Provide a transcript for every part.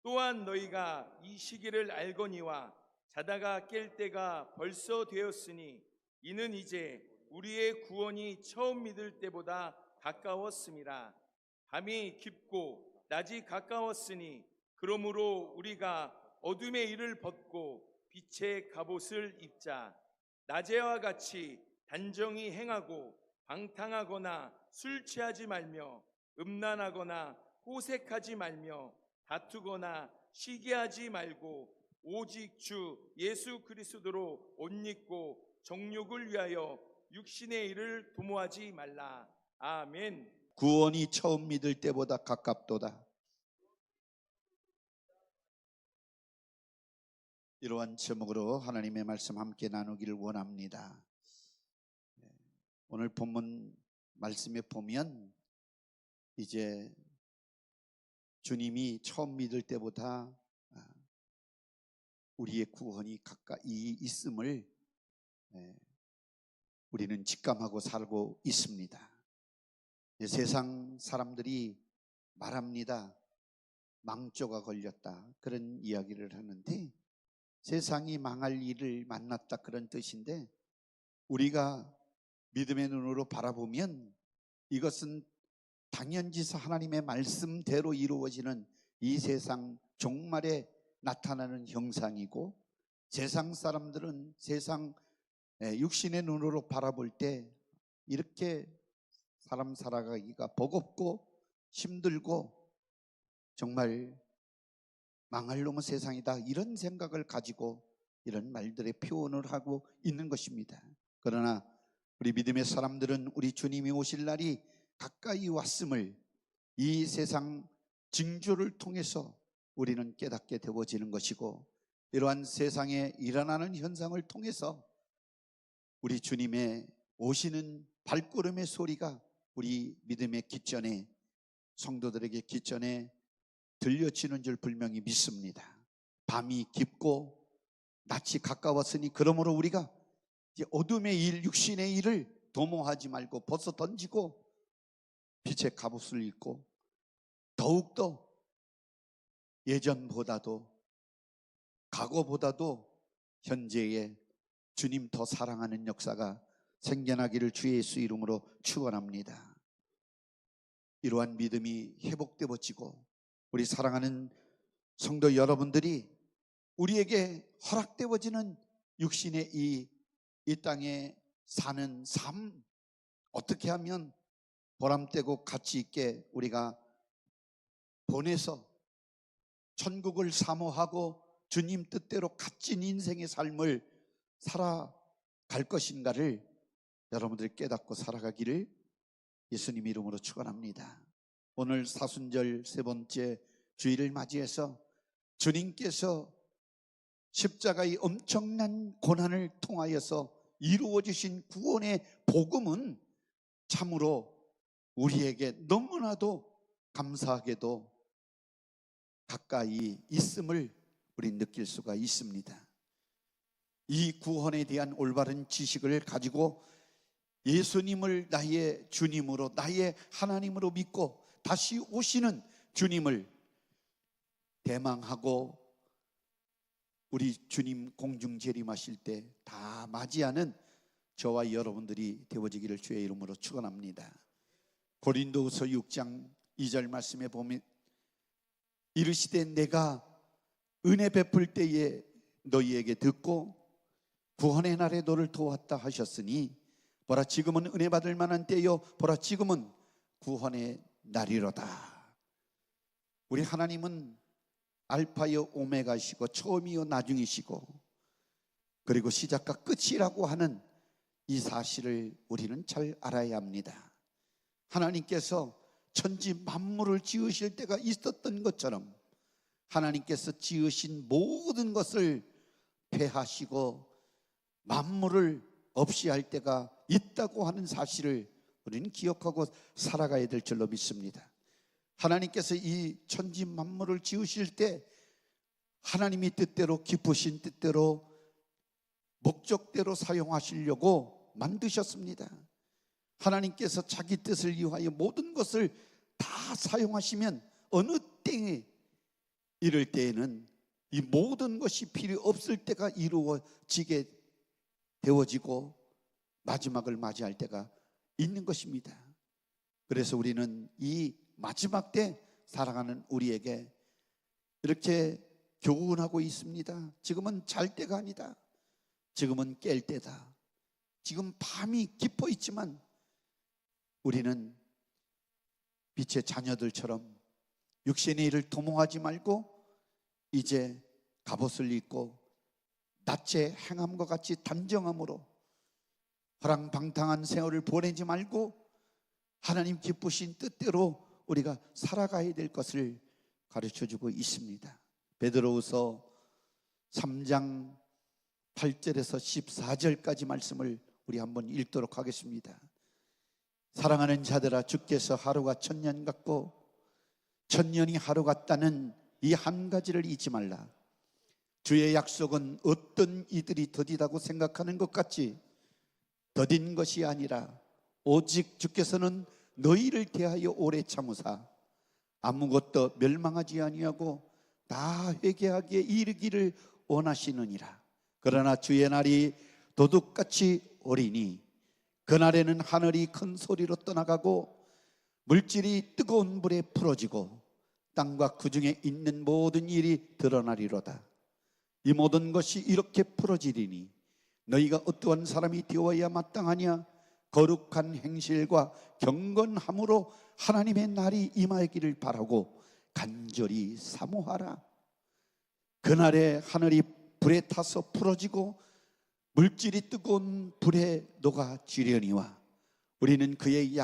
또한 너희가 이 시기를 알거니와 자다가 깰 때가 벌써 되었으니 이는 이제 우리의 구원이 처음 믿을 때보다 가까웠음이라. 밤이 깊고 낮이 가까웠으니 그러므로 우리가 어둠의 일을 벗고 빛의 갑옷을 입자. 낮에와 같이 단정히 행하고 방탕하거나 술 취하지 말며 음란하거나 호색하지 말며 다투거나 시기하지 말고 오직 주 예수 그리스도로 옷 입고 정욕을 위하여 육신의 일을 도모하지 말라. 아멘. 구원이 처음 믿을 때보다 가깝도다. 이러한 제목으로 하나님의 말씀 함께 나누기를 원합니다. 오늘 본문 말씀에 보면 이제 주님이 처음 믿을 때보다 우리의 구원이 가까이 있음을 우리는 직감하고 살고 있습니다. 세상 사람들이 말합니다. 망조가 걸렸다, 그런 이야기를 하는데, 세상이 망할 일을 만났다, 그런 뜻인데, 우리가 믿음의 눈으로 바라보면 이것은 당연지사 하나님의 말씀대로 이루어지는 이 세상 종말에 나타나는 형상이고, 세상 사람들은 세상 육신의 눈으로 바라볼 때 이렇게 사람 살아가기가 버겁고 힘들고 정말 망할 놈의 세상이다, 이런 생각을 가지고 이런 말들의 표현을 하고 있는 것입니다. 그러나 우리 믿음의 사람들은 우리 주님이 오실 날이 가까이 왔음을 이 세상 징조를 통해서 우리는 깨닫게 되어지는 것이고, 이러한 세상에 일어나는 현상을 통해서 우리 주님의 오시는 발걸음의 소리가 우리 믿음의 깃전에, 성도들에게 깃전에 들려지는 줄 분명히 믿습니다. 밤이 깊고 낮이 가까웠으니 그러므로 우리가 이제 어둠의 일, 육신의 일을 도모하지 말고 벗어 던지고 빛의 갑옷을 입고 더욱더 예전보다도 과거보다도 현재의 주님 더 사랑하는 역사가 생겨나기를 주의 예수 이름으로 축원합니다. 이러한 믿음이 회복되어지고 우리 사랑하는 성도 여러분들이 우리에게 허락되어지는 육신의 이 땅에 사는 삶, 어떻게 하면 보람되고 가치 있게 우리가 보내서 천국을 사모하고 주님 뜻대로 값진 인생의 삶을 살아갈 것인가를 여러분들이 깨닫고 살아가기를 예수님 이름으로 축원합니다. 오늘 사순절 세 번째 주일을 맞이해서 주님께서 십자가의 엄청난 고난을 통하여서 이루어 주신 구원의 복음은 참으로 우리에게 너무나도 감사하게도 가까이 있음을 우리 느낄 수가 있습니다. 이 구원에 대한 올바른 지식을 가지고 예수님을 나의 주님으로, 나의 하나님으로 믿고 다시 오시는 주님을 대망하고 우리 주님 공중 재림하실 때 다 맞이하는 저와 여러분들이 되어지기를 주의 이름으로 축원합니다. 고린도후서 6장 2절 말씀에 보면 이르시되 내가 은혜 베풀 때에 너희에게 듣고 구원의 날에 너를 도왔다 하셨으니 보라 지금은 은혜 받을 만한 때요 보라 지금은 구원의 날이로다. 우리 하나님은 알파요 오메가시고 처음이요 나중이시고 그리고 시작과 끝이라고 하는 이 사실을 우리는 잘 알아야 합니다. 하나님께서 천지 만물을 지으실 때가 있었던 것처럼 하나님께서 지으신 모든 것을 폐하시고 만물을 없이 할 때가 있다고 하는 사실을 우리는 기억하고 살아가야 될 줄로 믿습니다. 하나님께서 이 천지 만물을 지으실 때 하나님이 뜻대로 기쁘신 뜻대로 목적대로 사용하시려고 만드셨습니다. 하나님께서 자기 뜻을 위하여 모든 것을 다 사용하시면 어느 때에 이럴 때에는 이 모든 것이 필요 없을 때가 이루어지게 되어지고 마지막을 맞이할 때가 있는 것입니다. 그래서 우리는 이 마지막 때 살아가는 우리에게 이렇게 교훈하고 있습니다. 지금은 잘 때가 아니다. 지금은 깰 때다. 지금 밤이 깊어 있지만 우리는 빛의 자녀들처럼 육신의 일을 도모하지 말고 이제 갑옷을 입고 낮에 행함과 같이 단정함으로 허랑방탕한 세월을 보내지 말고 하나님 기쁘신 뜻대로 우리가 살아가야 될 것을 가르쳐주고 있습니다. 베드로후서 3장 8절에서 14절까지 말씀을 우리 한번 읽도록 하겠습니다. 사랑하는 자들아, 주께서 하루가 천년 같고 천년이 하루 같다는 이 한 가지를 잊지 말라. 주의 약속은 어떤 이들이 더디다고 생각하는 것 같이 더딘 것이 아니라 오직 주께서는 너희를 대하여 오래 참으사 아무것도 멸망하지 아니하고 다 회개하기에 이르기를 원하시느니라. 그러나 주의 날이 도둑같이 오리니 그날에는 하늘이 큰 소리로 떠나가고 물질이 뜨거운 불에 풀어지고 땅과 그 중에 있는 모든 일이 드러나리로다. 이 모든 것이 이렇게 풀어지리니 너희가 어떠한 사람이 되어야 마땅하냐? 거룩한 행실과 경건함으로 하나님의 날이 임하기를 바라고 간절히 사모하라. 그날에 하늘이 불에 타서 풀어지고 물질이 뜨거운 불에 녹아지려니와 우리는 그의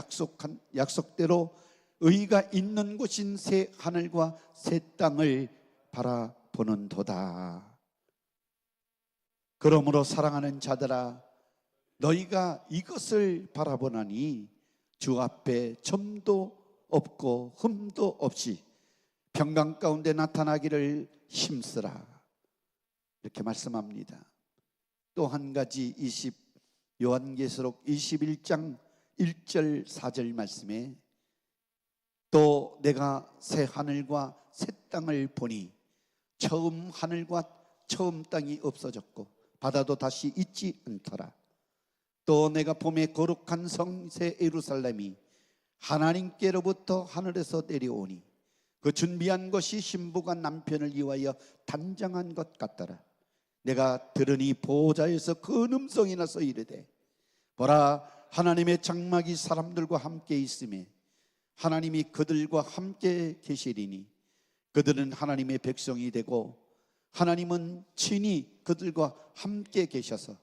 약속대로 의가 있는 곳인 새 하늘과 새 땅을 바라보는도다. 그러므로 사랑하는 자들아, 너희가 이것을 바라보나니 주 앞에 점도 없고 흠도 없이 평강 가운데 나타나기를 힘쓰라. 이렇게 말씀합니다. 또 한 가지 요한계시록 21장 1절 4절 말씀에 또 내가 새 하늘과 새 땅을 보니 처음 하늘과 처음 땅이 없어졌고 바다도 다시 있지 않더라. 또 내가 봄에 거룩한 성 새 예루살렘이 하나님께로부터 하늘에서 내려오니 그 준비한 것이 신부가 남편을 위하여 단장한 것 같더라. 내가 들으니 보호자에서 큰 음성이 나서 이르되 보라, 하나님의 장막이 사람들과 함께 있음에 하나님이 그들과 함께 계시리니 그들은 하나님의 백성이 되고 하나님은 친히 그들과 함께 계셔서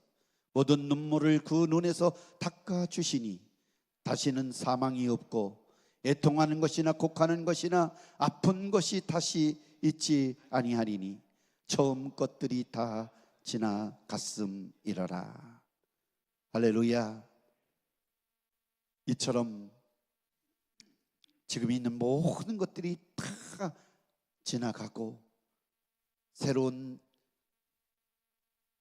모든 눈물을 그 눈에서 닦아주시니 다시는 사망이 없고 애통하는 것이나 곡하는 것이나 아픈 것이 다시 있지 아니하리니 처음 것들이 다 지나갔음이러라. 할렐루야. 이처럼 지금 있는 모든 것들이 다 지나가고 새로운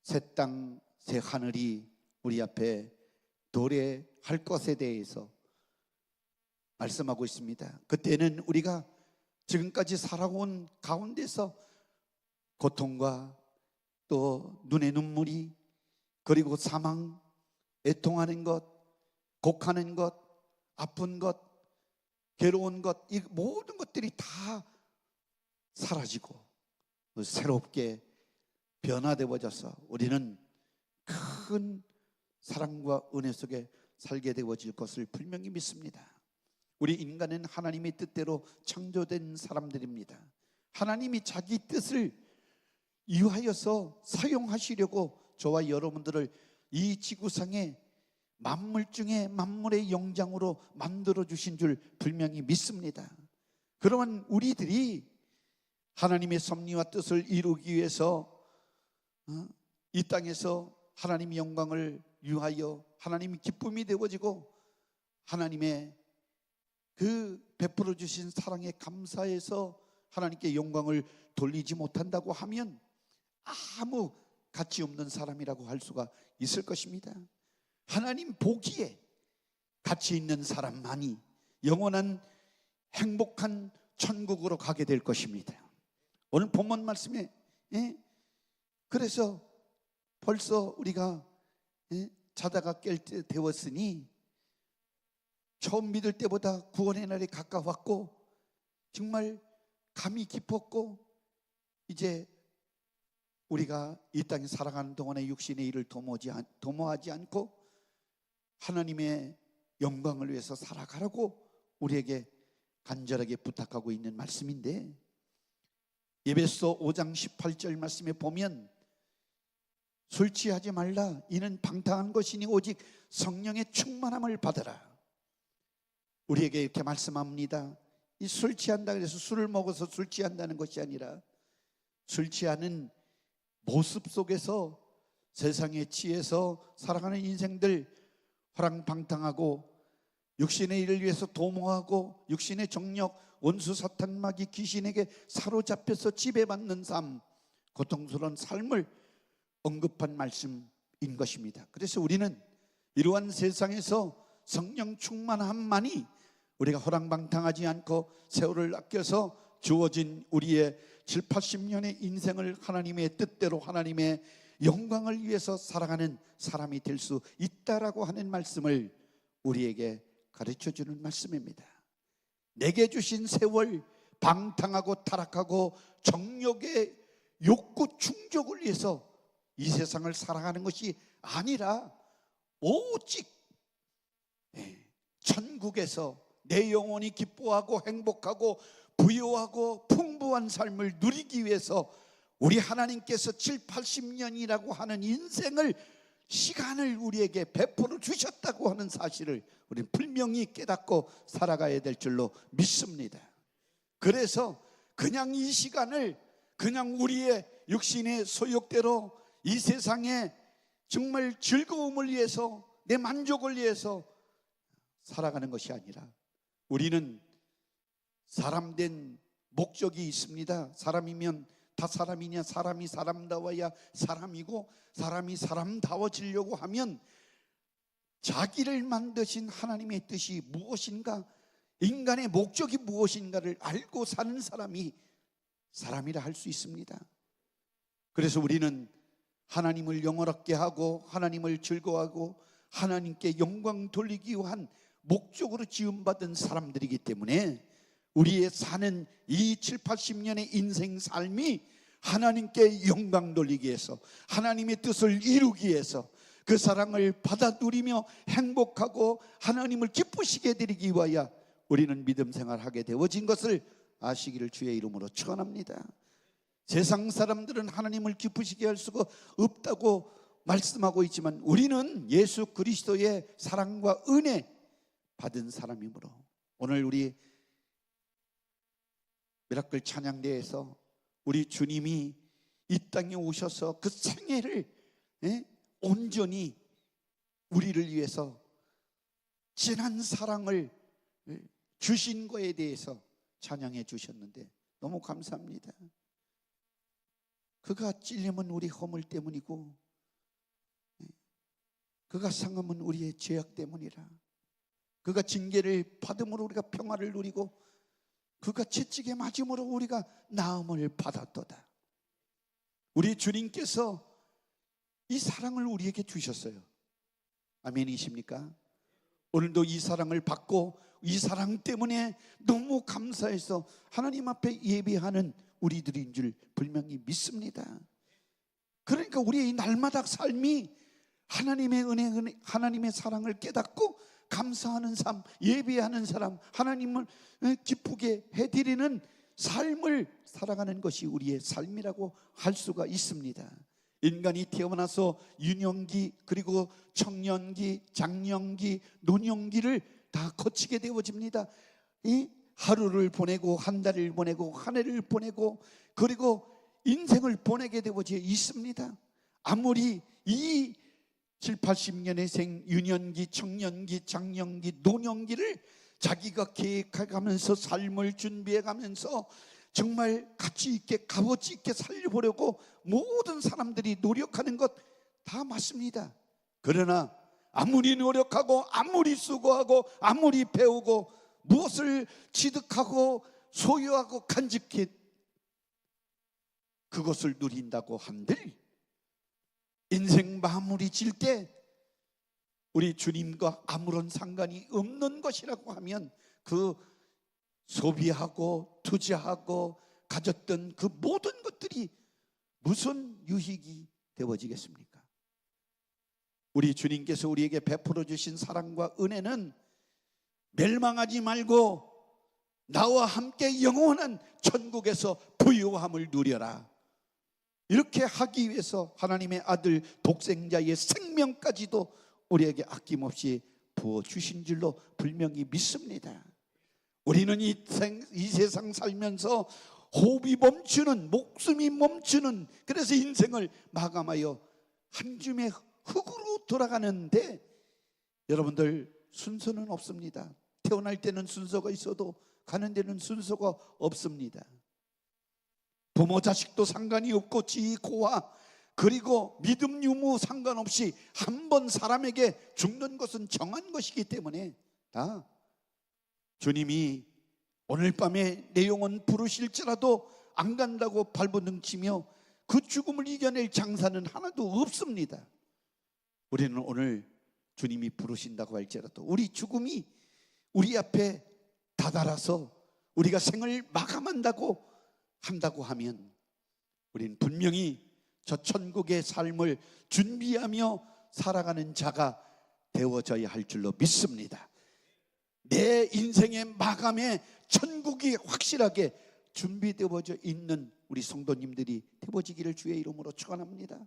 새 땅, 새 하늘이 우리 앞에 도래할 것에 대해서 말씀하고 있습니다. 그때는 우리가 지금까지 살아온 가운데서 고통과 또 눈의 눈물이 그리고 사망, 애통하는 것, 곡하는 것, 아픈 것, 괴로운 것, 이 모든 것들이 다 사라지고 새롭게 변화되어져서 우리는 큰 사랑과 은혜 속에 살게 되어질 것을 분명히 믿습니다. 우리 인간은 하나님의 뜻대로 창조된 사람들입니다. 하나님이 자기 뜻을 이유하여서 사용하시려고 저와 여러분들을 이 지구상에 만물 중에 만물의 영장으로 만들어 주신 줄 분명히 믿습니다. 그러면 우리들이 하나님의 섭리와 뜻을 이루기 위해서 이 땅에서 하나님의 영광을 위하여 하나님의 기쁨이 되어지고 하나님의 그 베풀어 주신 사랑에 감사해서 하나님께 영광을 돌리지 못한다고 하면 아무 가치 없는 사람이라고 할 수가 있을 것입니다. 하나님 보기에 가치 있는 사람만이 영원한 행복한 천국으로 가게 될 것입니다. 오늘 본문 말씀에 그래서 벌써 우리가 자다가 깰 때 되었으니 처음 믿을 때보다 구원의 날이 가까웠고 정말 감이 깊었고 이제 우리가 이 땅에 살아가는 동안에 육신의 일을 도모하지 않고 하나님의 영광을 위해서 살아가라고 우리에게 간절하게 부탁하고 있는 말씀인데, 에베소 5장 18절 말씀에 보면 술 취하지 말라, 이는 방탕한 것이니 오직 성령의 충만함을 받으라. 우리에게 이렇게 말씀합니다. 이 술 취한다 그래서 술을 먹어서 술 취한다는 것이 아니라 술 취하는 모습 속에서 세상에 취해서 살아가는 인생들, 화랑방탕하고 육신의 일을 위해서 도모하고 육신의 정력, 원수 사탄 마귀 귀신에게 사로잡혀서 지배받는 삶, 고통스러운 삶을 언급한 말씀인 것입니다. 그래서 우리는 이러한 세상에서 성령 충만함만이 우리가 호랑방탕하지 않고 세월을 아껴서 주어진 우리의 7, 80년의 인생을 하나님의 뜻대로 하나님의 영광을 위해서 살아가는 사람이 될 수 있다라고 하는 말씀을 우리에게 가르쳐주는 말씀입니다. 내게 주신 세월, 방탕하고 타락하고 정욕의 욕구 충족을 위해서 이 세상을 살아가는 것이 아니라 오직 천국에서 내 영혼이 기뻐하고 행복하고 부유하고 풍부한 삶을 누리기 위해서 우리 하나님께서 7, 80년이라고 하는 인생을, 시간을 우리에게 베풀어 주셨다고 하는 사실을 우리는 분명히 깨닫고 살아가야 될 줄로 믿습니다. 그래서 그냥 이 시간을 그냥 우리의 육신의 소욕대로 이 세상에 정말 즐거움을 위해서, 내 만족을 위해서 살아가는 것이 아니라 우리는 사람된 목적이 있습니다. 사람이면 다 사람이냐? 사람이 사람다워야 사람이고, 사람이 사람다워지려고 하면 자기를 만드신 하나님의 뜻이 무엇인가, 인간의 목적이 무엇인가를 알고 사는 사람이 사람이라 할 수 있습니다. 그래서 우리는 하나님을 영원하게 하고 하나님을 즐거워하고 하나님께 영광 돌리기 위한 목적으로 지음받은 사람들이기 때문에 우리의 사는 이 7, 80년의 인생 삶이 하나님께 영광 돌리기 위해서, 하나님의 뜻을 이루기 위해서, 그 사랑을 받아 누리며 행복하고 하나님을 기쁘시게 드리기 위하여 우리는 믿음 생활하게 되어진 것을 아시기를 주의 이름으로 축원합니다. 세상 사람들은 하나님을 기쁘시게 할 수가 없다고 말씀하고 있지만 우리는 예수 그리스도의 사랑과 은혜 받은 사람이므로 오늘 우리 미라클 찬양대에서 우리 주님이 이 땅에 오셔서 그 생애를 온전히 우리를 위해서 진한 사랑을 주신 거에 대해서 찬양해 주셨는데 너무 감사합니다. 그가 찔림은 우리 허물 때문이고 그가 상함은 우리의 죄악 때문이라. 그가 징계를 받음으로 우리가 평화를 누리고 그가 채찍에 맞음으로 우리가 나음을 받았도다. 우리 주님께서 이 사랑을 우리에게 주셨어요. 아멘이십니까? 오늘도 이 사랑을 받고 이 사랑 때문에 너무 감사해서 하나님 앞에 예배하는 우리들인 줄 분명히 믿습니다. 그러니까 우리의 이 날마다 삶이 하나님의 은혜, 하나님의 사랑을 깨닫고 감사하는 삶, 예배하는 사람, 하나님을 기쁘게 해드리는 삶을 살아가는 것이 우리의 삶이라고 할 수가 있습니다. 인간이 태어나서 유년기, 그리고 청년기, 장년기, 노년기를 다 거치게 되어집니다. 이 하루를 보내고 한 달을 보내고 한 해를 보내고 그리고 인생을 보내게 되어져 있습니다. 아무리 이 7, 80년의 생, 유년기, 청년기, 장년기, 노년기를 자기가 계획해가면서 삶을 준비해가면서 정말 가치 있게, 값어치 있게 살려보려고 모든 사람들이 노력하는 것 다 맞습니다. 그러나 아무리 노력하고 아무리 수고하고 아무리 배우고 무엇을 취득하고 소유하고 간직해 그것을 누린다고 한들 인생 마무리 질 때 우리 주님과 아무런 상관이 없는 것이라고 하면 그 소비하고 투자하고 가졌던 그 모든 것들이 무슨 유익이 되어지겠습니까? 우리 주님께서 우리에게 베풀어 주신 사랑과 은혜는 멸망하지 말고 나와 함께 영원한 천국에서 부유함을 누려라, 이렇게 하기 위해서 하나님의 아들 독생자의 생명까지도 우리에게 아낌없이 부어주신 줄로 분명히 믿습니다. 우리는 이 세상 살면서 호흡이 멈추는, 목숨이 멈추는, 그래서 인생을 마감하여 한 줌의 흙으로 돌아가는데, 여러분들 순서는 없습니다. 태어날 때는 순서가 있어도 가는 데는 순서가 없습니다. 부모 자식도 상관이 없고 지고와 그리고 믿음 유무 상관없이 한 번 사람에게 죽는 것은 정한 것이기 때문에 다 주님이 오늘 밤에 내 영혼 부르실지라도 안 간다고 발버둥치며 그 죽음을 이겨낼 장사는 하나도 없습니다. 우리는 오늘 주님이 부르신다고 할지라도 우리 죽음이 우리 앞에 다다라서 우리가 생을 마감한다고 하면 우리는 분명히 저 천국의 삶을 준비하며 살아가는 자가 되어져야 할 줄로 믿습니다. 내 인생의 마감에 천국이 확실하게 준비되어져 있는 우리 성도님들이 되어지기를 주의 이름으로 축원합니다.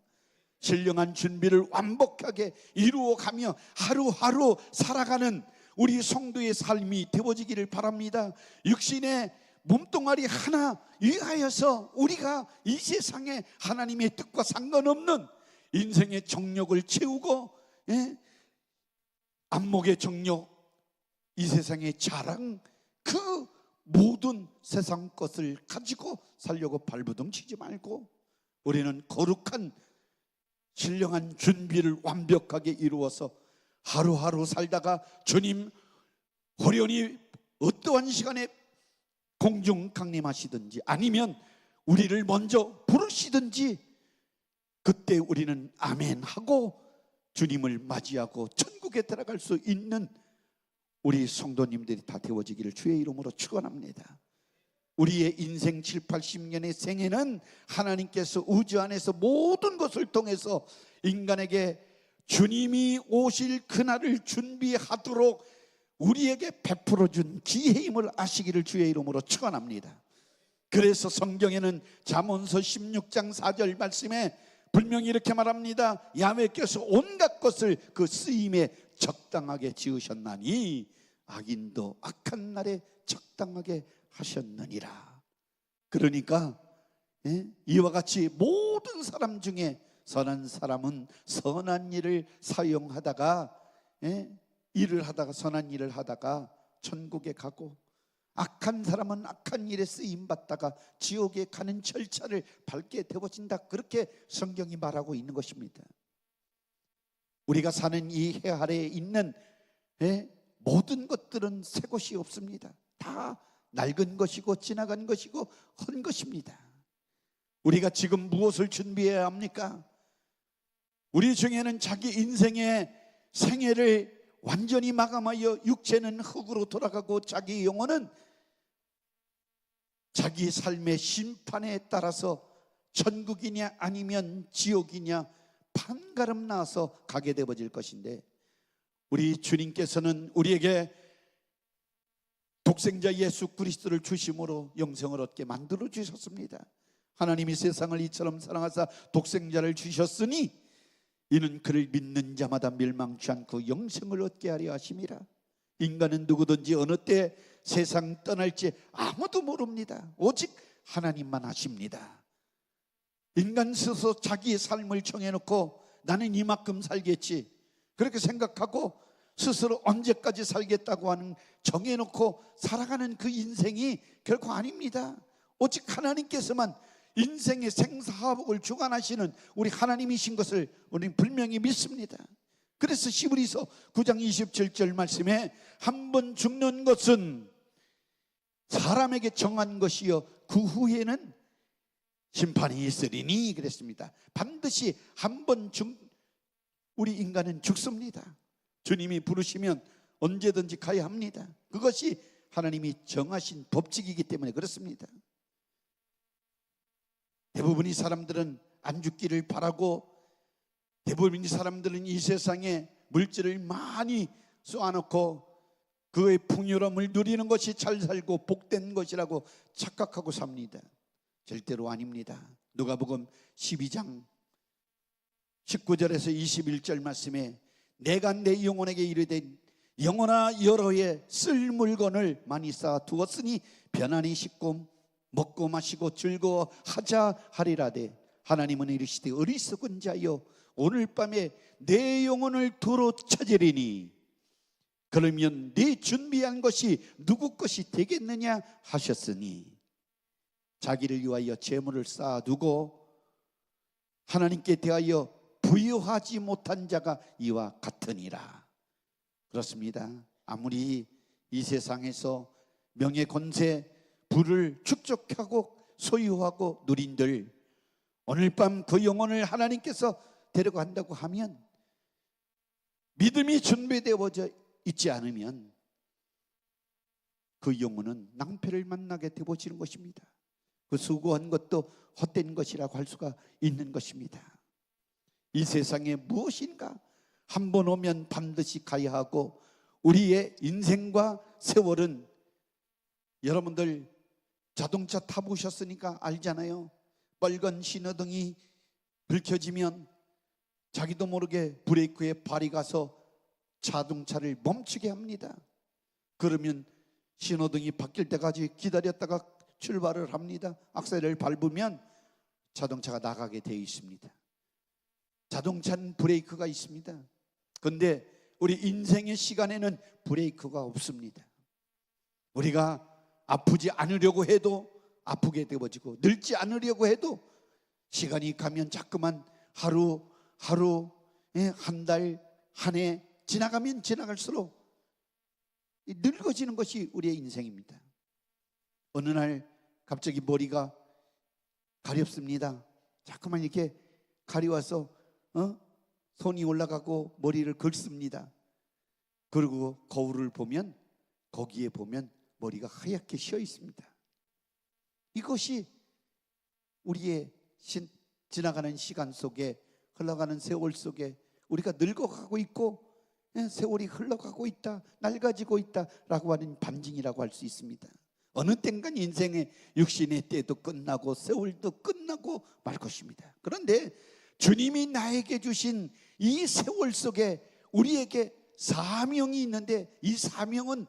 신령한 준비를 완벽하게 이루어가며 하루하루 살아가는 우리 성도의 삶이 되어지기를 바랍니다. 육신의 몸뚱아리 하나 위하여서 우리가 이 세상에 하나님의 뜻과 상관없는 인생의 정욕을 채우고, 안목의 정욕, 이 세상의 자랑, 그 모든 세상 것을 가지고 살려고 발버둥치지 말고 우리는 거룩한 신령한 준비를 완벽하게 이루어서 하루하루 살다가 주님 호련히 어떠한 시간에 공중 강림하시든지 아니면 우리를 먼저 부르시든지 그때 우리는 아멘 하고 주님을 맞이하고 천국에 들어갈 수 있는 우리 성도님들이 다 되어지기를 주의 이름으로 축원합니다. 우리의 인생 7, 80년의 생애는 하나님께서 우주 안에서 모든 것을 통해서 인간에게 주님이 오실 그날을 준비하도록 우리에게 베풀어 준 기회임을 아시기를 주의 이름으로 축원합니다. 그래서 성경에는 잠언서 16장 4절 말씀에 분명히 이렇게 말합니다. 야훼께서 온갖 것을 그 쓰임에 적당하게 지으셨나니 악인도 악한 날에 적당하게 하셨느니라. 그러니까 이와 같이 모든 사람 중에 선한 사람은 선한 일을 사용하다가 일을 하다가 선한 일을 하다가 천국에 가고, 악한 사람은 악한 일에 쓰임 받다가 지옥에 가는 절차를 밟게 되어진다. 그렇게 성경이 말하고 있는 것입니다. 우리가 사는 이 해 아래에 있는 모든 것들은 새 것이 없습니다. 다 낡은 것이고 지나간 것이고 헌 것입니다. 우리가 지금 무엇을 준비해야 합니까? 우리 중에는 자기 인생의 생애를 완전히 마감하여 육체는 흙으로 돌아가고 자기 영혼은 자기 삶의 심판에 따라서 천국이냐 아니면 지옥이냐 판가름 나서 가게 되어질 것인데, 우리 주님께서는 우리에게 독생자 예수 그리스도를 주심으로 영생을 얻게 만들어 주셨습니다. 하나님이 세상을 이처럼 사랑하사 독생자를 주셨으니 이는 그를 믿는 자마다 멸망치 않고 영생을 얻게 하려 하심이라. 인간은 누구든지 어느 때 세상 떠날지 아무도 모릅니다. 오직 하나님만 아십니다. 인간 스스로 자기의 삶을 정해놓고 나는 이만큼 살겠지 그렇게 생각하고 스스로 언제까지 살겠다고 하는 정해놓고 살아가는 그 인생이 결코 아닙니다. 오직 하나님께서만 인생의 생사화복을 주관하시는 우리 하나님이신 것을 우리는 분명히 믿습니다. 그래서 히브리서 9장 27절 말씀에 한 번 죽는 것은 사람에게 정한 것이요 그 후에는 심판이 있으리니 그랬습니다. 반드시 한 번 우리 인간은 죽습니다. 주님이 부르시면 언제든지 가야 합니다. 그것이 하나님이 정하신 법칙이기 때문에 그렇습니다. 대부분의 사람들은 안 죽기를 바라고, 대부분의 사람들은 이 세상에 물질을 많이 쏘아놓고 그의 풍요로움을 누리는 것이 잘 살고 복된 것이라고 착각하고 삽니다. 절대로 아닙니다. 누가복음 12장 19절에서 21절 말씀에 내가 내 영혼에게 이르되 영혼아 여러 해 쓸 물건을 많이 쌓아 두었으니 편안히 씻고 먹고 마시고 즐거워하자 하리라되 하나님은 이르시되 어리석은 자여 오늘 밤에 내 영혼을 도로 찾으리니 그러면 네 준비한 것이 누구 것이 되겠느냐 하셨으니 자기를 위하여 재물을 쌓아두고 하나님께 대하여 부여하지 못한 자가 이와 같으니라. 그렇습니다. 아무리 이 세상에서 명예 권세 부를 축적하고 소유하고 누린들 오늘 밤 그 영혼을 하나님께서 데려간다고 하면 믿음이 준비되어져 있지 않으면 그 영혼은 낭패를 만나게 되어지는 것입니다. 그 수고한 것도 헛된 것이라고 할 수가 있는 것입니다. 이 세상에 무엇인가 한 번 오면 반드시 가야 하고 우리의 인생과 세월은 여러분들 자동차 타보셨으니까 알잖아요. 빨간 신호등이 불켜지면 자기도 모르게 브레이크에 발이 가서 자동차를 멈추게 합니다. 그러면 신호등이 바뀔 때까지 기다렸다가 출발을 합니다. 악셀을 밟으면 자동차가 나가게 되어 있습니다. 자동차는 브레이크가 있습니다. 그런데 우리 인생의 시간에는 브레이크가 없습니다. 우리가 아프지 않으려고 해도 아프게 되어지고 늙지 않으려고 해도 시간이 가면 자꾸만 하루 한 달 한 해 지나가면 지나갈수록 늙어지는 것이 우리의 인생입니다. 어느 날 갑자기 머리가 가렵습니다. 자꾸만 이렇게 가려워서 손이 올라가고 머리를 긁습니다. 그리고 거울을 보면 거기에 보면 머리가 하얗게 쉬어 있습니다. 이것이 우리의 지나가는 시간 속에 흘러가는 세월 속에 우리가 늙어가고 있고 세월이 흘러가고 있다, 낡아지고 있다라고 하는 반증이라고 할 수 있습니다. 어느 땐간 인생의 육신의 때도 끝나고 세월도 끝나고 말 것입니다. 그런데 주님이 나에게 주신 이 세월 속에 우리에게 사명이 있는데 이 사명은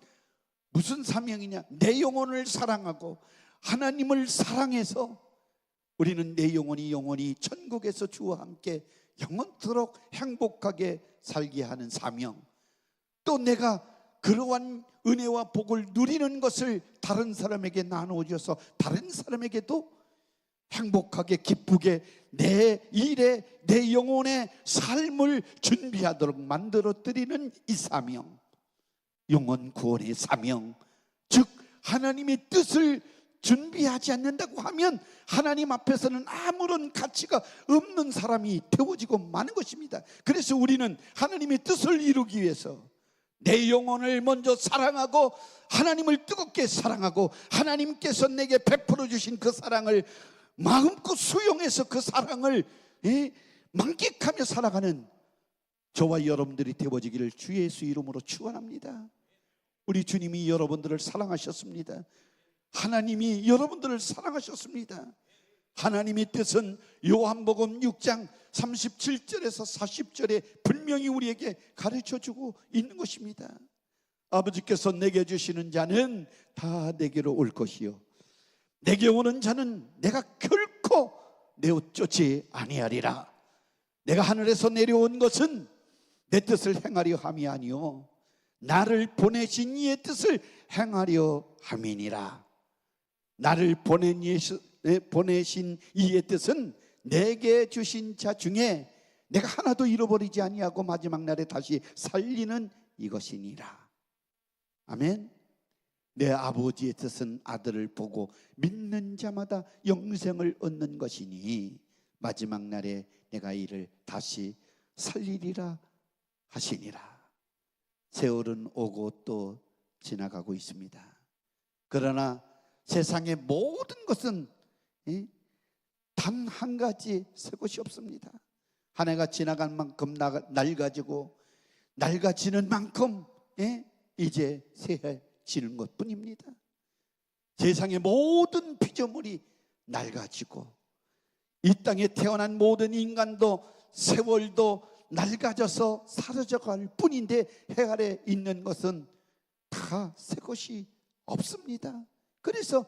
무슨 사명이냐? 내 영혼을 사랑하고 하나님을 사랑해서 우리는 내 영혼이 영원히 천국에서 주와 함께 영원토록 행복하게 살게 하는 사명, 또 내가 그러한 은혜와 복을 누리는 것을 다른 사람에게 나누어줘서 다른 사람에게도 행복하게 기쁘게 내 일에 내 영혼의 삶을 준비하도록 만들어 드리는 이 사명, 영혼 구원의 사명, 즉 하나님의 뜻을 준비하지 않는다고 하면 하나님 앞에서는 아무런 가치가 없는 사람이 되어지고 마는 것입니다. 그래서 우리는 하나님의 뜻을 이루기 위해서 내 영혼을 먼저 사랑하고 하나님을 뜨겁게 사랑하고 하나님께서 내게 베풀어 주신 그 사랑을 마음껏 수용해서 그 사랑을 만끽하며 살아가는 저와 여러분들이 되어지기를 주 예수 이름으로 축원합니다. 우리 주님이 여러분들을 사랑하셨습니다. 하나님이 여러분들을 사랑하셨습니다. 하나님의 뜻은 요한복음 6장 37절에서 40절에 분명히 우리에게 가르쳐주고 있는 것입니다. 아버지께서 내게 주시는 자는 다 내게로 올 것이요 내게 오는 자는 내가 결코 내어쫓지 아니하리라. 내가 하늘에서 내려온 것은 내 뜻을 행하려 함이 아니요 나를 보내신 이의 뜻을 행하려 함이니라. 나를 보내신 이의 뜻은 내게 주신 자 중에 내가 하나도 잃어버리지 아니하고 마지막 날에 다시 살리는 이것이니라. 아멘. 내 아버지의 뜻은 아들을 보고 믿는 자마다 영생을 얻는 것이니 마지막 날에 내가 이를 다시 살리리라 하시니라. 세월은 오고 또 지나가고 있습니다. 그러나 세상의 모든 것은 단 한 가지 새 것이 없습니다. 한 해가 지나간 만큼 낡아지고 낡아지는 만큼 이제 새해지는 것뿐입니다. 세상의 모든 피조물이 낡아지고 이 땅에 태어난 모든 인간도 세월도 낡아져서 사라져갈 뿐인데 해 아래 있는 것은 다 새 것이 없습니다. 그래서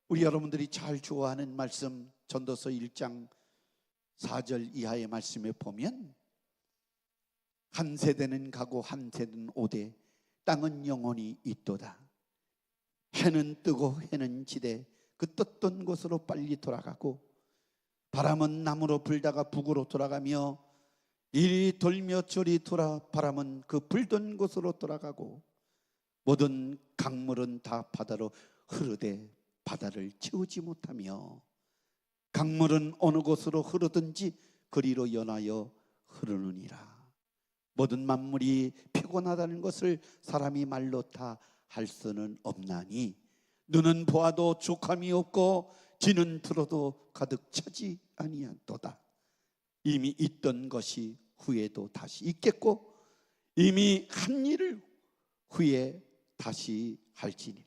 우리 여러분들이 잘 좋아하는 말씀 전도서 1장 4절 이하의 말씀에 보면 한 세대는 가고 한 세대는 오되 땅은 영원히 있도다. 해는 뜨고 해는 지되 그 떴던 곳으로 빨리 돌아가고 바람은 남으로 불다가 북으로 돌아가며 이리 돌며 저리 돌아 바람은 그 불던 곳으로 돌아가고 모든 강물은 다 바다로 흐르되 바다를 채우지 못하며 강물은 어느 곳으로 흐르든지 그리로 연하여 흐르느니라. 모든 만물이 피곤하다는 것을 사람이 말로 다 할 수는 없나니 눈은 보아도 족함이 없고 귀는 들어도 가득 차지 아니하도다. 이미 있던 것이 후에도 다시 있겠고 이미 한 일을 후에 다시 할지니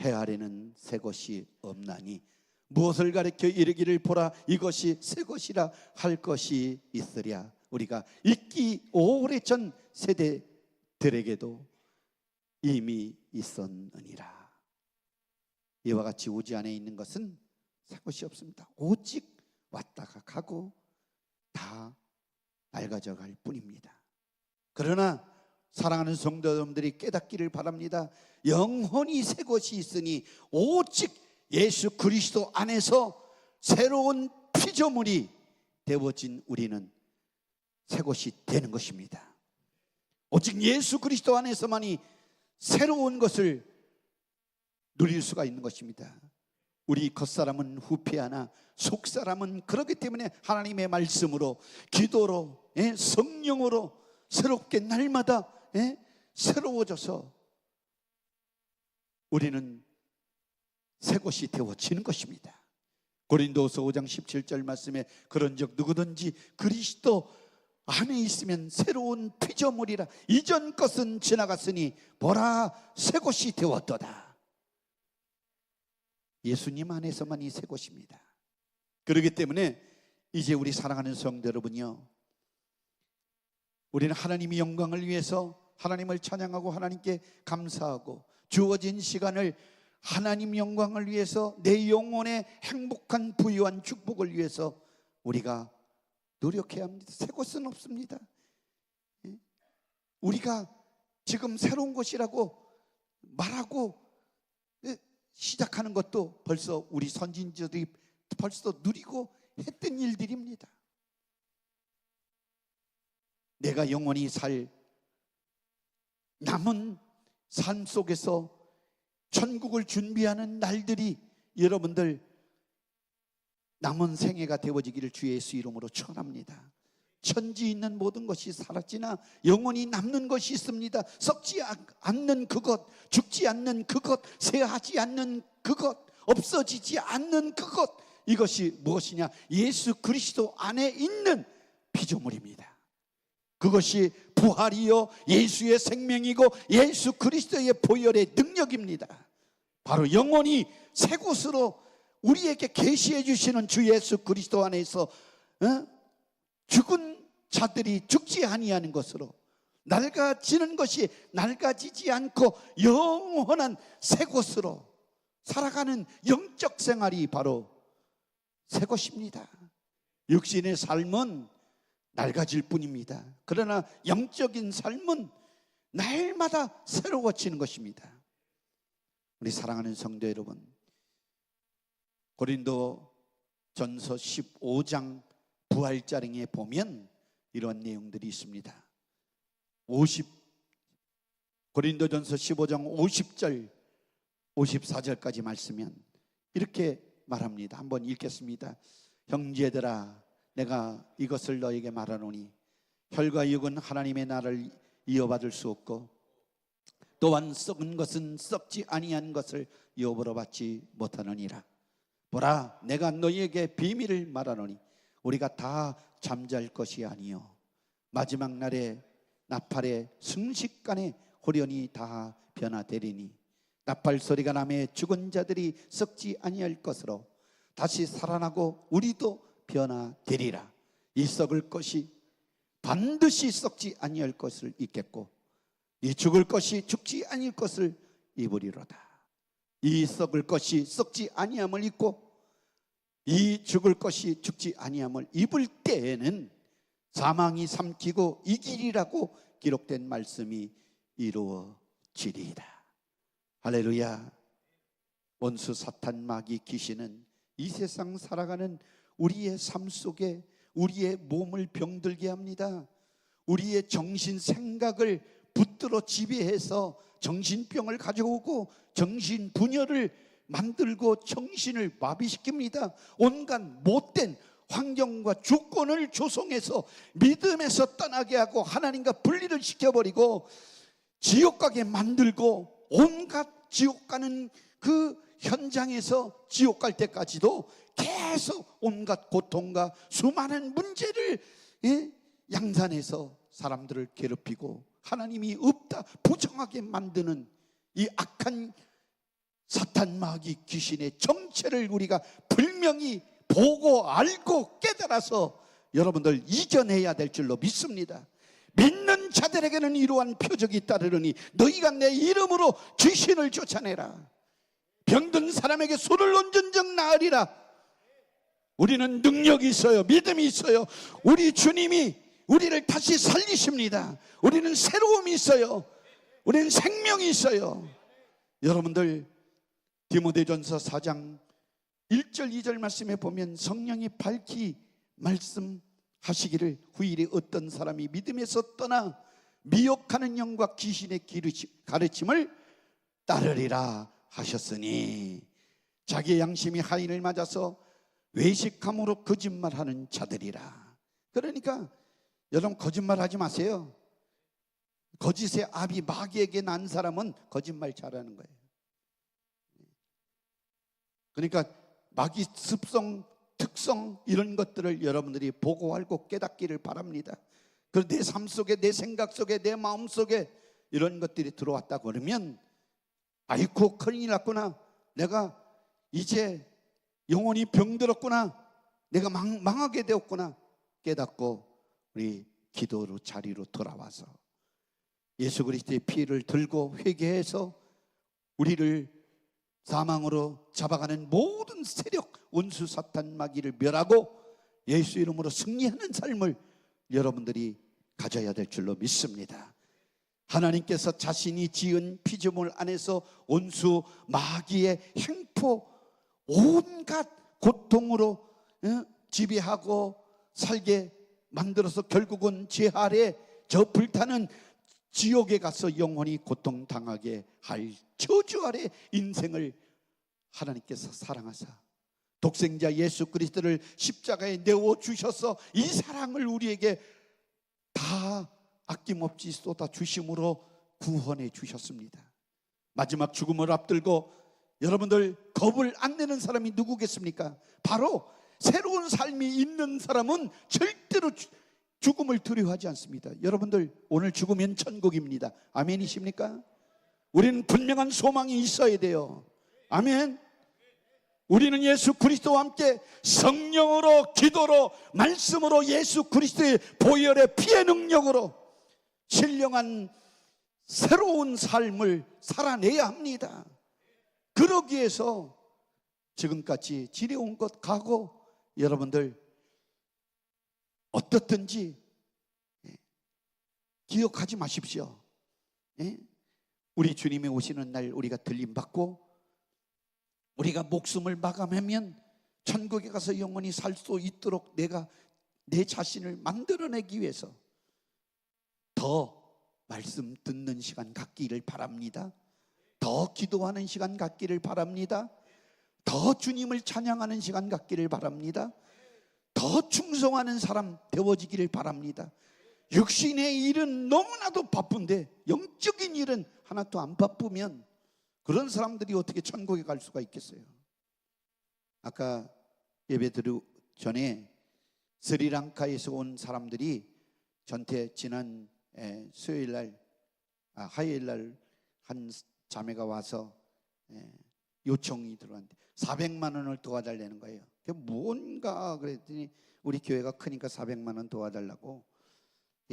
해 아래는 새 것이 없나니 무엇을 가리켜 이르기를 보라 이것이 새 것이라 할 것이 있으랴. 우리가 있기 오래전 세대들에게도 이미 있었느니라. 이와 같이 오지 안에 있는 것은 새 것이 없습니다. 오직 왔다가 가고 다 낡아져 갈 뿐입니다. 그러나 사랑하는 성도 여러분들이 깨닫기를 바랍니다. 영원히 새 것이 있으니 오직 예수 그리스도 안에서 새로운 피조물이 되어진 우리는 새 것이 되는 것입니다. 오직 예수 그리스도 안에서만이 새로운 것을 누릴 수가 있는 것입니다. 우리 겉사람은 후패하나 속사람은 그렇기 때문에 하나님의 말씀으로 기도로 성령으로 새롭게 날마다 새로워져서 우리는 새 것이 되어지는 것입니다. 고린도후서 5장 17절 말씀에 그런즉 누구든지 그리스도 안에 있으면 새로운 피조물이라 이전 것은 지나갔으니 보라 새 것이 되었도다. 예수님 안에서만이 새 것입니다. 그렇기 때문에 이제 우리 사랑하는 성도 여러분요, 우리는 하나님의 영광을 위해서 하나님을 찬양하고 하나님께 감사하고 주어진 시간을 하나님 영광을 위해서 내 영혼의 행복한 부유한 축복을 위해서 우리가 노력해야 합니다. 새 것은 없습니다. 우리가 지금 새로운 것이라고 말하고 시작하는 것도 벌써 우리 선진들이 벌써 누리고 했던 일들입니다. 내가 영원히 살 남은 삶 속에서 천국을 준비하는 날들이 여러분들 남은 생애가 되어지기를 주 예수 이름으로 축원합니다. 천지 있는 모든 것이 사라지나 영원히 남는 것이 있습니다. 썩지 않는 그것, 죽지 않는 그것, 쇠하지 않는 그것, 없어지지 않는 그것, 이것이 무엇이냐? 예수 그리스도 안에 있는 피조물입니다. 그것이 부활이요 예수의 생명이고 예수 그리스도의 보혈의 능력입니다. 바로 영원히 새 곳으로 우리에게 계시해 주시는 주 예수 그리스도 안에서 죽은 자들이 죽지 아니하는 것으로 낡아지는 것이 낡아지지 않고 영원한 새 곳으로 살아가는 영적 생활이 바로 새 것입니다. 육신의 삶은 낡아질 뿐입니다. 그러나 영적인 삶은 날마다 새로워지는 것입니다. 우리 사랑하는 성도 여러분, 고린도 전서 15장 부활자령에 보면 이런 내용들이 있습니다. 고린도 전서 15장 50절 54절까지 말씀은 이렇게 말합니다. 한번 읽겠습니다. 형제들아, 내가 이것을 너에게 말하노니 혈과 육은 하나님의 나라를 이어받을 수 없고 또한 썩은 것은 썩지 아니한 것을 이어보러 받지 못하느니라. 보라, 내가 너희에게 비밀을 말하노니 우리가 다 잠잘 것이 아니요 마지막 날에 나팔의 순식간에 호련히 다 변화되리니 나팔 소리가 나매 죽은 자들이 썩지 아니할 것으로 다시 살아나고 우리도 변화되리라. 이 썩을 것이 반드시 썩지 아니할 것을 입겠고 이 죽을 것이 죽지 아니할 것을 입으리로다. 이 썩을 것이 썩지 아니함을 입고 이 죽을 것이 죽지 아니함을 입을 때에는 사망이 삼키고 이기리라고 기록된 말씀이 이루어지리이다. 할렐루야. 원수 사탄 마귀 귀신은 이 세상 살아가는 우리의 삶 속에 우리의 몸을 병들게 합니다. 우리의 정신 생각을 붙들어 지배해서 정신병을 가져오고 정신분열을 만들고 정신을 마비시킵니다. 온갖 못된 환경과 조건을 조성해서 믿음에서 떠나게 하고 하나님과 분리를 시켜버리고 지옥 가게 만들고 온갖 지옥 가는 그 현장에서 지옥 갈 때까지도 계속 온갖 고통과 수많은 문제를 양산해서 사람들을 괴롭히고 하나님이 없다 부정하게 만드는 이 악한 사탄 마귀 귀신의 정체를 우리가 분명히 보고 알고 깨달아서 여러분들 이겨내야 될 줄로 믿습니다. 믿는 자들에게는 이러한 표적이 따르느니 너희가 내 이름으로 귀신을 쫓아내라. 병든 사람에게 손을 얹은 적 나으리라. 우리는 능력이 있어요. 믿음이 있어요. 우리 주님이 우리를 다시 살리십니다. 우리는 새로움이 있어요. 우리는 생명이 있어요. 여러분들 디모데전서 4장 1절 2절 말씀에 보면 성령이 밝히 말씀하시기를 후일에 어떤 사람이 믿음에서 떠나 미혹하는 영과 귀신의 가르침을 따르리라 하셨으니 자기의 양심이 하인을 맞아서 외식함으로 거짓말하는 자들이라. 그러니까 여러분 거짓말하지 마세요. 거짓의 압이 마귀에게 난 사람은 거짓말 잘하는 거예요. 그러니까 마귀 습성, 특성 이런 것들을 여러분들이 보고 알고 깨닫기를 바랍니다. 그리고 내 삶 속에 내 생각 속에 내 마음 속에 이런 것들이 들어왔다 그러면 아이고 큰일 났구나. 내가 이제 영혼이 병들었구나. 내가 망하게 되었구나. 깨닫고 우리 기도로 자리로 돌아와서 예수 그리스도의 피를 들고 회개해서 우리를 사망으로 잡아가는 모든 세력 원수 사탄 마귀를 멸하고 예수 이름으로 승리하는 삶을 여러분들이 가져야 될 줄로 믿습니다. 하나님께서 자신이 지은 피조물 안에서 원수 마귀의 행포 온갖 고통으로 지배하고 살게 만들어서 결국은 죄 아래 저 불타는 지옥에 가서 영원히 고통당하게 할 저주 아래 인생을 하나님께서 사랑하사 독생자 예수 그리스도를 십자가에 내어주셔서 이 사랑을 우리에게 다 아낌없이 쏟아 주심으로 구원해 주셨습니다. 마지막 죽음을 앞들고 여러분들 겁을 안 내는 사람이 누구겠습니까? 바로 새로운 삶이 있는 사람은 절대로 죽음을 두려워하지 않습니다. 여러분들 오늘 죽으면 천국입니다. 아멘이십니까? 우리는 분명한 소망이 있어야 돼요. 아멘. 우리는 예수 그리스도와 함께 성령으로 기도로 말씀으로 예수 그리스도의 보혈의 피의 능력으로 신령한 새로운 삶을 살아내야 합니다. 그러기 위해서 지금까지 지내온 것 가고 여러분들 어떻든지 기억하지 마십시오. 우리 주님이 오시는 날 우리가 들림받고 우리가 목숨을 마감하면 천국에 가서 영원히 살 수 있도록 내가 내 자신을 만들어내기 위해서 더 말씀 듣는 시간 갖기를 바랍니다. 더 기도하는 시간 갖기를 바랍니다. 더 주님을 찬양하는 시간 갖기를 바랍니다. 더 충성하는 사람 되어지기를 바랍니다. 육신의 일은 너무나도 바쁜데 영적인 일은 하나도 안 바쁘면 그런 사람들이 어떻게 천국에 갈 수가 있겠어요? 아까 예배 드리기 전에 스리랑카에서 온 사람들이 전태 지난 수요일 날, 화요일 날 한 자매가 와서 요청이 들어왔는데 400만 원을 도와달라는 거예요. 그게 뭔가 그랬더니 우리 교회가 크니까 400만 원 도와달라고.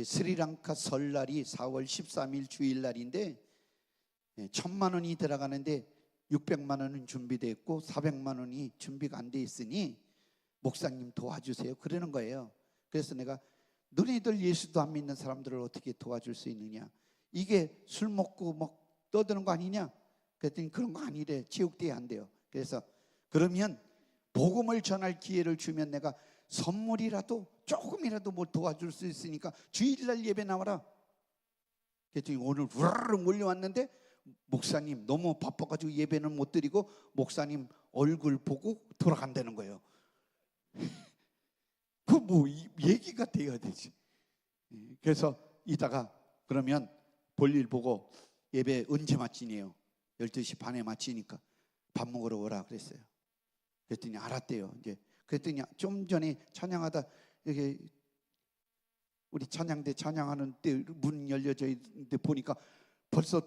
스리랑카 설날이 4월 13일 주일날인데 1000만 원이 들어가는데 600만 원은 준비되어 있고 400만 원이 준비가 안 돼 있으니 목사님 도와주세요 그러는 거예요. 그래서 내가 너희들 예수도 안 믿는 사람들을 어떻게 도와줄 수 있느냐, 이게 술 먹고 막 떠드는 거 아니냐 그랬더니 그런 거 아니래, 체육대회 한대요. 그래서 그러면 복음을 전할 기회를 주면 내가 선물이라도 조금이라도 뭐 도와줄 수 있으니까 주일날 예배 나와라. 그랬더니 오늘 우르르 몰려왔는데 목사님 너무 바빠가지고 예배는 못 드리고 목사님 얼굴 보고 돌아간다는 거예요. 그 뭐 얘기가 돼야 되지. 그래서 이따가 그러면 볼일 보고 예배 언제 마치네요? 12시 반에 마치니까 밥 먹으러 오라 그랬어요. 그랬더니 알았대요. 이제 그랬더니 좀 전에 찬양하다 이게 우리 찬양대 찬양하는 때 문 열려져 있는데 보니까 벌써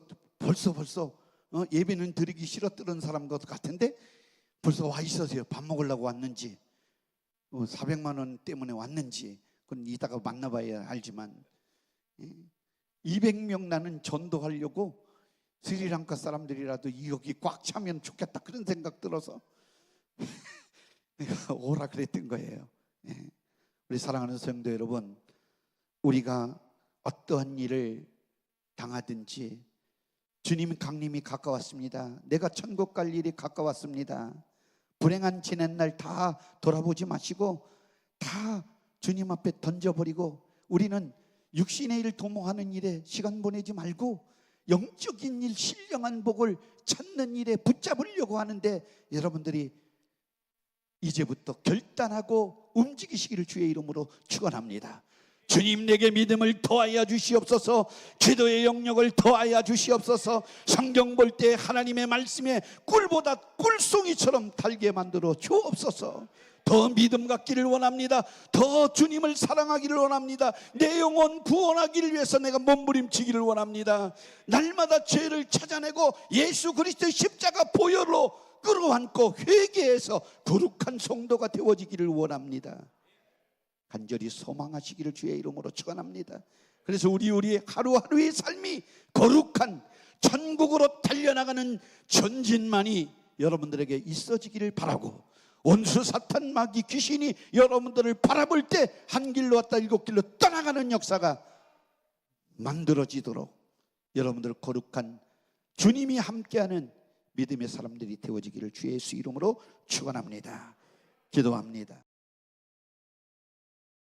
예배는 드리기 싫었던 사람 같은데 벌써 와 있어서요. 밥 먹으려고 왔는지 400만 원 때문에 왔는지 그건 이따가 만나봐야 알지만 200명 나는 전도하려고 스리랑카 사람들이라도 여기 꽉 차면 좋겠다 그런 생각 들어서 내가 오라 그랬던 거예요. 우리 사랑하는 성도 여러분, 우리가 어떠한 일을 당하든지 주님 강림이 가까웠습니다. 내가 천국 갈 일이 가까웠습니다. 불행한 지낸 날 다 돌아보지 마시고 다 주님 앞에 던져버리고 우리는 육신의 일 도모하는 일에 시간 보내지 말고 영적인 일, 신령한 복을 찾는 일에 붙잡으려고 하는데 여러분들이 이제부터 결단하고 움직이시기를 주의 이름으로 축원합니다. 주님 내게 믿음을 더하여 주시옵소서. 기도의 영역을 더하여 주시옵소서. 성경 볼 때 하나님의 말씀에 꿀보다 꿀송이처럼 달게 만들어 주옵소서. 더 믿음 갖기를 원합니다. 더 주님을 사랑하기를 원합니다. 내 영혼 구원하기를 위해서 내가 몸부림치기를 원합니다. 날마다 죄를 찾아내고 예수 그리스도의 십자가 보혈로 끌어안고 회개해서 거룩한 성도가 되어지기를 원합니다. 간절히 소망하시기를 주의 이름으로 축원합니다. 그래서 우리의 하루하루의 삶이 거룩한 천국으로 달려나가는 전진만이 여러분들에게 있어지기를 바라고, 원수 사탄 마귀 귀신이 여러분들을 바라볼 때 한 길로 왔다 일곱 길로 떠나가는 역사가 만들어지도록 여러분들 거룩한 주님이 함께하는 믿음의 사람들이 되어지기를 주의 예수 이름으로 축원합니다. 기도합니다.